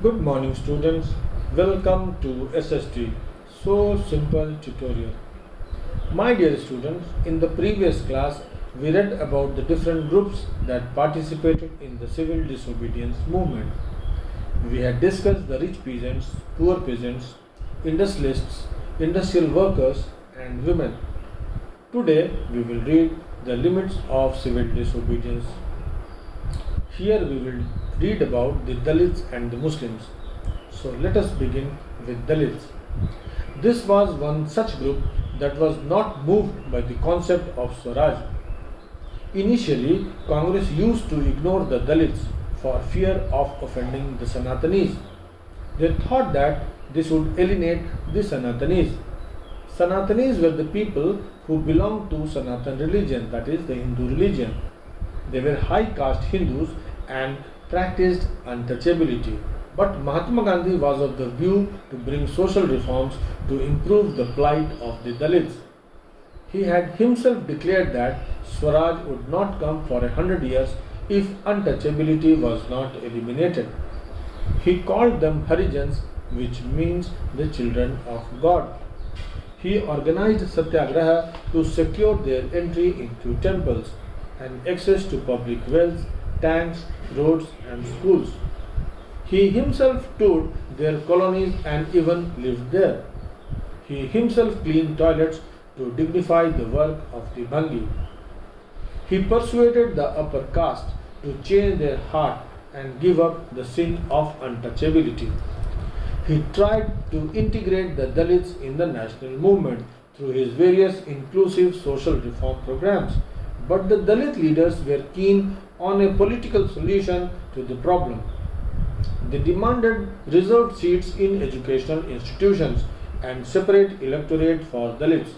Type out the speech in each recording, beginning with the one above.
Good morning students. Welcome to SST So Simple tutorial. My dear students, in the previous class we read about the different groups that participated in the civil disobedience movement. We had discussed the rich peasants, poor peasants, industrialists, industrial workers and women. Today we will read the limits of civil disobedience. Here we will read about the Dalits and the Muslims. So let us begin with Dalits. This was one such group that was not moved by the concept of Swaraj. Initially, Congress used to ignore the Dalits for fear of offending the Sanatanis. They thought that this would alienate the Sanatanis. Sanatanis were the people who belonged to Sanatan religion, that is the Hindu religion. They were high caste Hindus and practiced untouchability. But Mahatma Gandhi was of the view to bring social reforms to improve the plight of the Dalits. He had himself declared that Swaraj would not come for 100 years if untouchability was not eliminated. He called them Harijans, which means the children of God. He organized Satyagraha to secure their entry into temples and access to public wells, tanks, roads and schools. He himself toured their colonies and even lived there. He himself cleaned toilets to dignify the work of the Bhangi. He persuaded the upper caste to change their heart and give up the sin of untouchability. He tried to integrate the Dalits in the national movement through his various inclusive social reform programs. But the Dalit leaders were keen on a political solution to the problem. They demanded reserved seats in educational institutions and separate electorate for Dalits.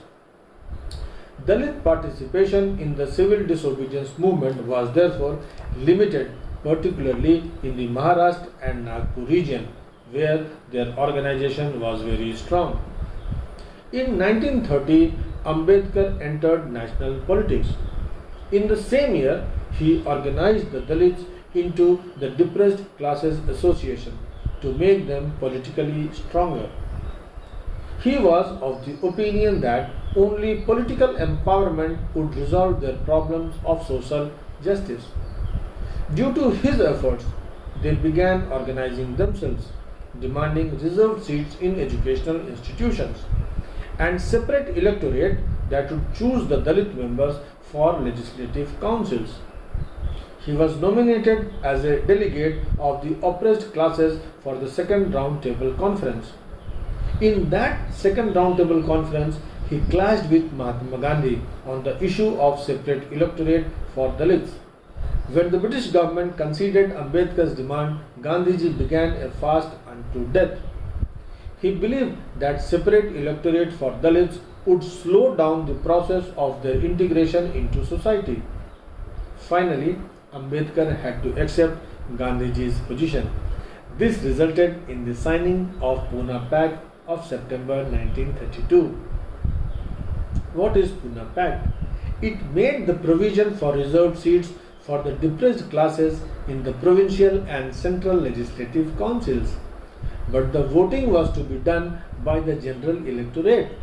Dalit participation in the civil disobedience movement was therefore limited, particularly in the Maharashtra and Nagpur region, where their organization was very strong. In 1930, Ambedkar entered national politics. In the same year, he organized the Dalits into the Depressed Classes Association to make them politically stronger. He was of the opinion that only political empowerment would resolve their problems of social justice. Due to his efforts, they began organizing themselves, demanding reserved seats in educational institutions and separate electorate that would choose the Dalit members for legislative councils. He was nominated as a delegate of the oppressed classes for the second round table conference. In that second round table conference, he clashed with Mahatma Gandhi on the issue of separate electorate for Dalits. When the British government conceded Ambedkar's demand, Gandhiji began a fast unto death. He believed that separate electorate for Dalits would slow down the process of their integration into society. Finally, Ambedkar had to accept Gandhiji's position. This resulted in the signing of Pune Pact of September 1932. What is Pune Pact? It made the provision for reserved seats for the depressed classes in the provincial and central legislative councils. But the voting was to be done by the general electorate.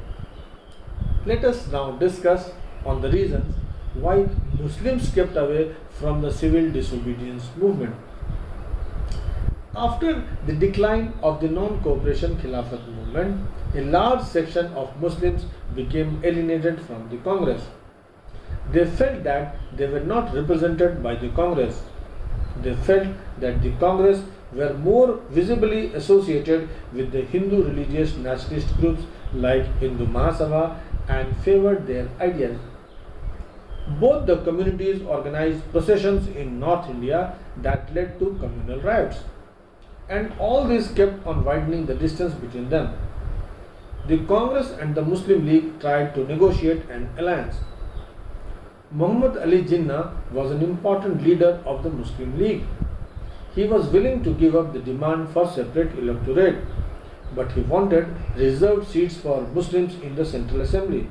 Let us now discuss on the reasons why Muslims kept away from the civil disobedience movement. After the decline of the non-cooperation Khilafat movement, a large section of Muslims became alienated from the Congress. They felt that they were not represented by the Congress. They felt that the Congress were more visibly associated with the Hindu religious nationalist groups like Hindu Mahasabha and favored their ideas. Both the communities organized processions in North India that led to communal riots. And all this kept on widening the distance between them. The Congress and the Muslim League tried to negotiate an alliance. Muhammad Ali Jinnah was an important leader of the Muslim League. He was willing to give up the demand for separate electorate, but he wanted reserved seats for Muslims in the Central Assembly.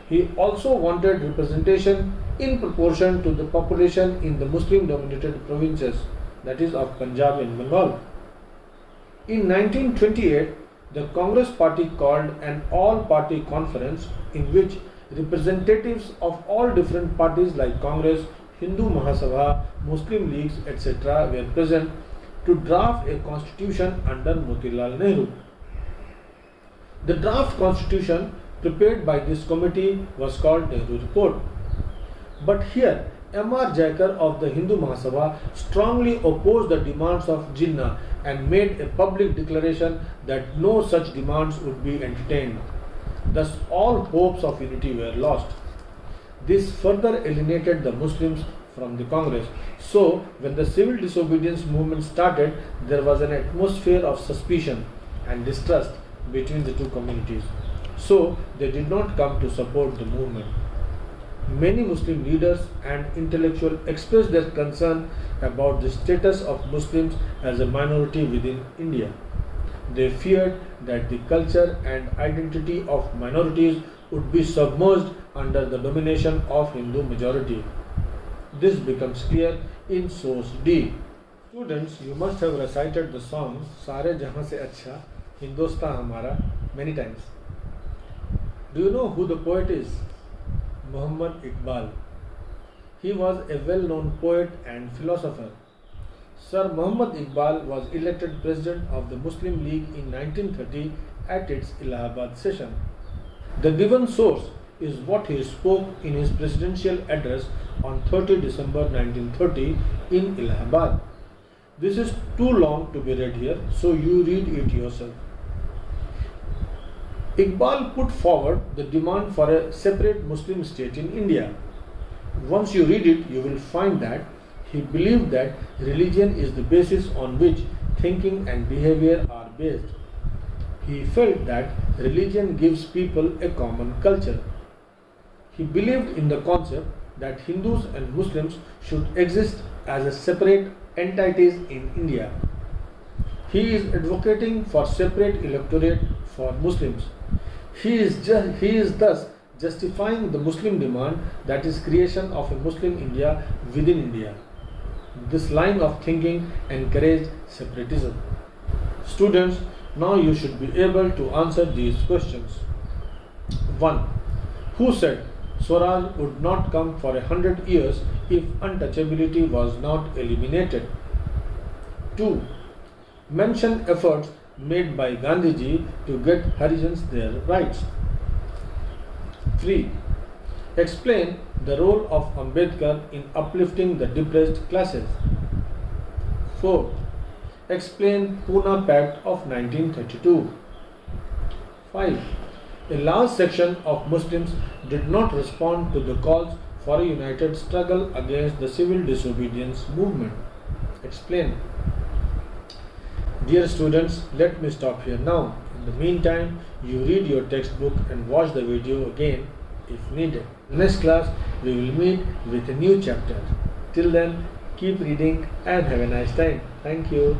He also wanted representation in proportion to the population in the Muslim dominated provinces, that is of Punjab and Bengal. In 1928, the Congress Party called an all-party conference in which representatives of all different parties like Congress, Hindu Mahasabha, Muslim Leagues, etc. were present to draft a constitution under Motilal Nehru. The draft constitution prepared by this committee was called Nehru Report. But here, M.R. Jaikar of the Hindu Mahasabha strongly opposed the demands of Jinnah and made a public declaration that no such demands would be entertained. Thus, all hopes of unity were lost. This further alienated the Muslims from the Congress. So, when the civil disobedience movement started, there was an atmosphere of suspicion and distrust between the two communities. So, they did not come to support the movement. Many Muslim leaders and intellectuals expressed their concern about the status of Muslims as a minority within India. They feared that the culture and identity of minorities would be submerged under the domination of Hindu majority. This becomes clear in source D. Students, you must have recited the song Sare Jahan Se Achha Hindustan Hamara many times. Do you know who the poet is? Muhammad Iqbal. He was a well-known poet and philosopher. Sir Muhammad Iqbal was elected president of the Muslim League in 1930 at its Allahabad session. The given source is what he spoke in his presidential address on 30 December 1930 in Allahabad. This is too long to be read here, so you read it yourself. Iqbal put forward the demand for a separate Muslim state in India. Once you read it, you will find that he believed that religion is the basis on which thinking and behavior are based. He felt that religion gives people a common culture. He believed in the concept that Hindus and Muslims should exist as a separate entities in India. He is advocating for separate electorate for Muslims. He is thus justifying the Muslim demand, that is creation of a Muslim India within India. This line of thinking encouraged separatism. Students, now you should be able to answer these questions. 1. Who said Swaraj would not come for 100 years if untouchability was not eliminated? 2. Mention efforts made by Gandhiji to get Harijans their rights. 3. Explain the role of Ambedkar in uplifting the depressed classes. 4. Explain Pune Pact of 1932. 5. A large section of Muslims did not respond to the calls for a united struggle against the civil disobedience movement. Explain. Dear students, let me stop here now. In the meantime, you read your textbook and watch the video again if needed. Next class, we will meet with a new chapter. Till then, keep reading and have a nice time. Thank you.